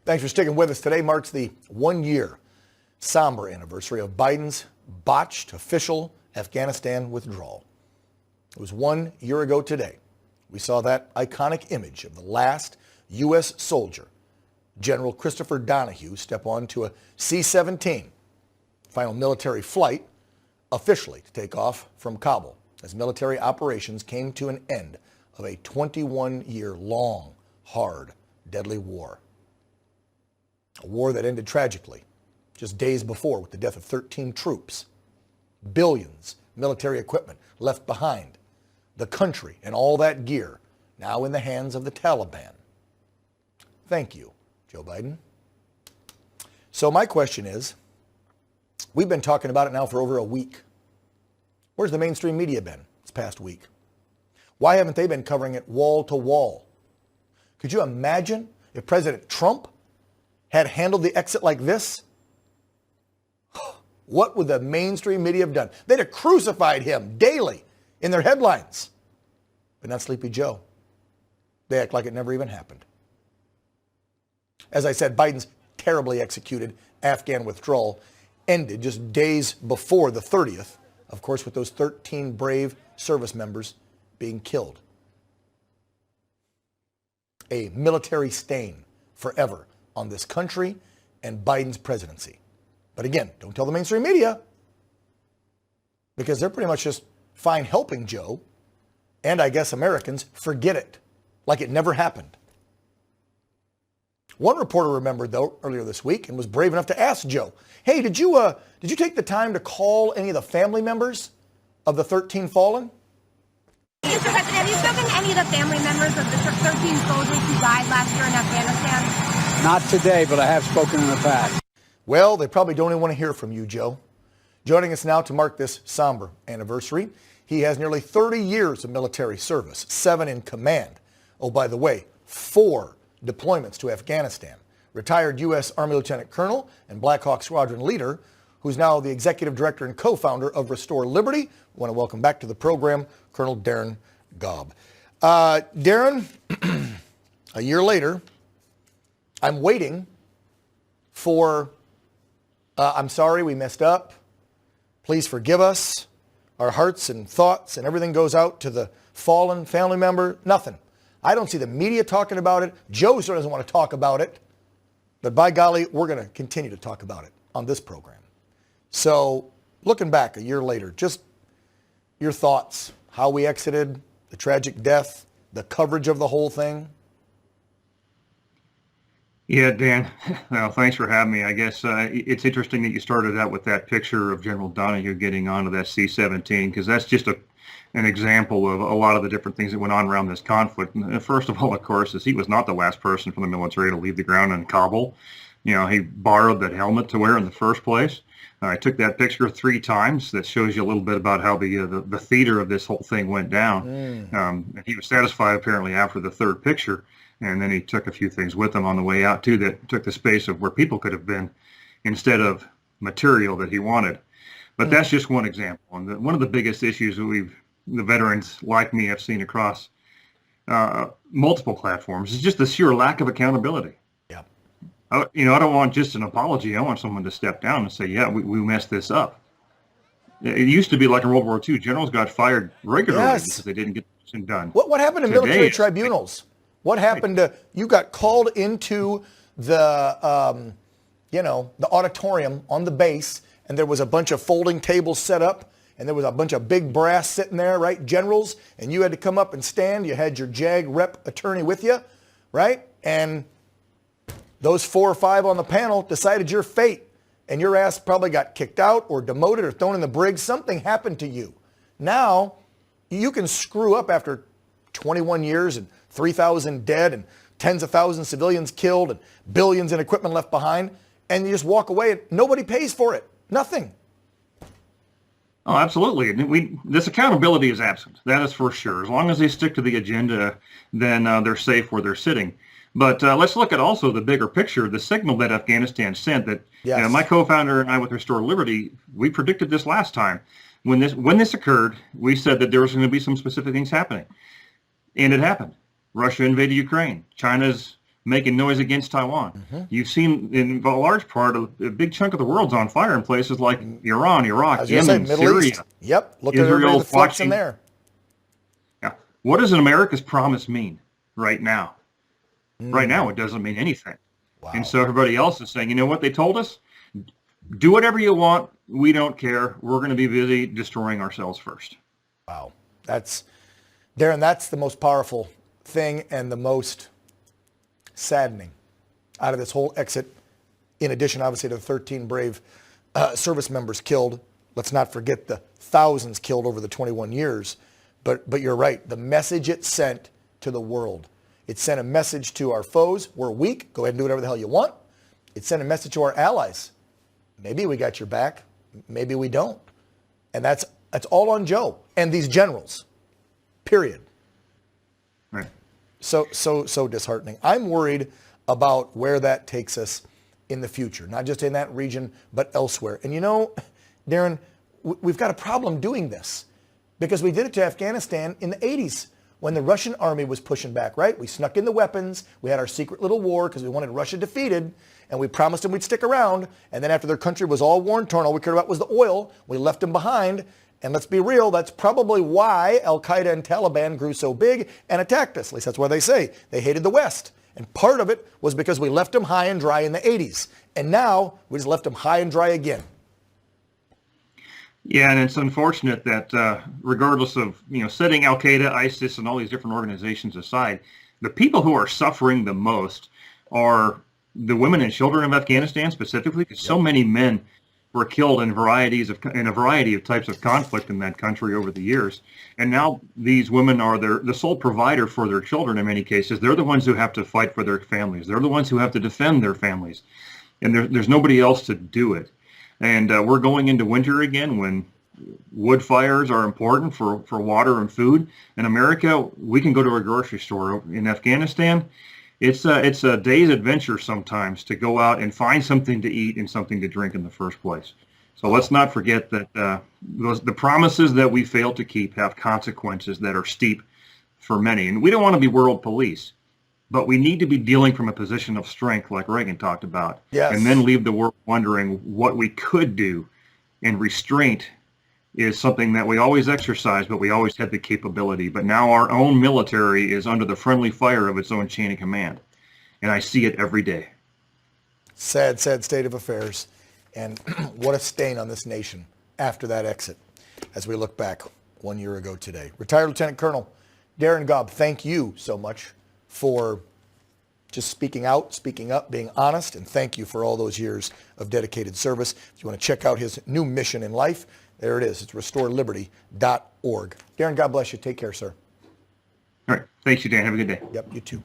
Thanks for sticking with us. Today marks the 1-year somber anniversary of Biden's botched official Afghanistan withdrawal. It was 1 year ago today. We saw that iconic image of the last U.S. soldier, General Christopher Donahue, step onto a C-17, final military flight, officially to take off from Kabul as military operations came to an end of a 21-year-long, hard, deadly war. A war that ended tragically just days before with the death of 13 troops. Billions military equipment left behind. The country and all that gear now in the hands of the Taliban. Thank you, Joe Biden. So my question is, we've been talking about it now for over a week. Where's the mainstream media been this past week? Why haven't they been covering it wall to wall? Could you imagine if President Trump had handled the exit like this? What would the mainstream media have done? They'd have crucified him daily in their headlines. But not Sleepy Joe. They act like it never even happened. As I said, Biden's terribly executed Afghan withdrawal ended just days before the 30th, of course, with those 13 brave service members being killed. A military stain forever on this country and Biden's presidency. But again, don't tell the mainstream media, because they're pretty much just fine helping Joe, and I guess Americans forget it, like it never happened. One reporter remembered, though, earlier this week and was brave enough to ask Joe, hey, did you take the time to call any of the family members of the 13 fallen? Mr. President, have you spoken to any of the family members of the 13 soldiers who died last year in Afghanistan? Not today, but I have spoken in the past. Well, they probably don't even want to hear from you, Joe. Joining us now to mark this somber anniversary, he has nearly 30 years of military service, 7 in command. Oh, by the way, 4 deployments to Afghanistan. Retired U.S. Army Lieutenant Colonel and Black Hawk Squadron leader, who's now the executive director and co-founder of Restore Liberty. I want to welcome back to the program, Colonel Darin Gaub. Darin, a year later, I'm waiting for, I'm sorry we messed up. Please forgive us. Our hearts and thoughts and everything goes out to the fallen family member. Nothing. I don't see the media talking about it. Joe sure doesn't want to talk about it. But by golly, we're going to continue to talk about it on this program. So looking back a year later, just your thoughts, how we exited, the tragic death, the coverage of the whole thing. Yeah, Dan, well, thanks for having me. I guess it's interesting that you started out with that picture of General Donahue getting onto that C-17, because that's just an example of a lot of the different things that went on around this conflict. And first of all, of course, is he was not the last person from the military to leave the ground in Kabul. You know, he borrowed that helmet to wear in the first place. I took that picture 3 times. That shows you a little bit about how the theater of this whole thing went down. And he was satisfied apparently after the 3rd picture. And then he took a few things with him on the way out, too, that took the space of where people could have been instead of material that he wanted. But that's just one example. And one of the biggest issues that the veterans like me have seen across multiple platforms is just the sheer lack of accountability. Yeah. I don't want just an apology. I want someone to step down and say, yeah, we messed this up. It used to be like in World War II. Generals got fired regularly because they didn't get the mission done. What happened to military tribunals? What happened to, you got called into the, the auditorium on the base, and there was a bunch of folding tables set up, and there was a bunch of big brass sitting there, right, generals, and you had to come up and stand. You had your JAG rep attorney with you, right? And those 4 or 5 on the panel decided your fate, and your ass probably got kicked out or demoted or thrown in the brig. Something happened to you. Now, you can screw up after 21 years and 3,000 dead and tens of thousands of civilians killed and billions in equipment left behind, and you just walk away and nobody pays for it. Nothing. Oh, absolutely. This accountability is absent. That is for sure. As long as they stick to the agenda, then they're safe where they're sitting. But let's look at also the bigger picture, the signal that Afghanistan sent that my co-founder and I with Restore Liberty, we predicted this last time. When this occurred, we said that there was going to be some specific things happening. And it happened. Russia invaded Ukraine. China's making noise against Taiwan. You've seen in a large part, a big chunk of the world's on fire in places like Iran, Iraq, Yemen, Middle Syria. East. Yep. Look at everybody Israel that floats in watching. there. Yeah. What does an America's promise mean right now? Right now, it doesn't mean anything. Wow. And so everybody else is saying, you know what they told us? Do whatever you want. We don't care. We're going to be busy destroying ourselves first. Wow. Darin, that's the most powerful thing and the most saddening out of this whole exit, in addition, obviously, to the 13 brave service members killed. Let's not forget the thousands killed over the 21 years. But you're right. The message it sent to the world. It sent a message to our foes. We're weak. Go ahead and do whatever the hell you want. It sent a message to our allies. Maybe we got your back. Maybe we don't. And that's all on Joe and these generals. Period. Right. So disheartening. I'm worried about where that takes us in the future, not just in that region, but elsewhere. And you know, Darin, we've got a problem doing this because we did it to Afghanistan in the 80s when the Russian army was pushing back, right? We snuck in the weapons. We had our secret little war because we wanted Russia defeated, and we promised them we'd stick around. And then after their country was all war torn, all we cared about was the oil. We left them behind. And let's be real, that's probably why Al-Qaeda and Taliban grew so big and attacked us. At least that's what they say. They hated the West. And part of it was because we left them high and dry in the 80s. And now we just left them high and dry again. Yeah, and it's unfortunate that regardless of, setting Al-Qaeda, ISIS, and all these different organizations aside, the people who are suffering the most are the women and children of Afghanistan specifically, because so many men were killed in a variety of types of conflict in that country over the years. And now these women are the sole provider for their children in many cases. They're the ones who have to fight for their families. They're the ones who have to defend their families. And there's nobody else to do it. And we're going into winter again when wood fires are important for water and food. In America, we can go to a grocery store. In Afghanistan, it's a day's adventure sometimes to go out and find something to eat and something to drink in the first place. So let's not forget that the promises that we fail to keep have consequences that are steep for many. And we don't want to be world police, but we need to be dealing from a position of strength like Reagan talked about. Yes. And then leave the world wondering what we could do. And restraint is something that we always exercise, but we always had the capability. But now our own military is under the friendly fire of its own chain of command. And I see it every day. Sad state of affairs. And what a stain on this nation after that exit as we look back 1 year ago today. Retired Lieutenant Colonel Darin Gaub, thank you so much for just speaking out, speaking up, being honest, and thank you for all those years of dedicated service. If you want to check out his new mission in life, there it is. It's restoreliberty.org. Darin, God bless you. Take care, sir. All right. Thanks you, Dan. Have a good day. Yep, you too.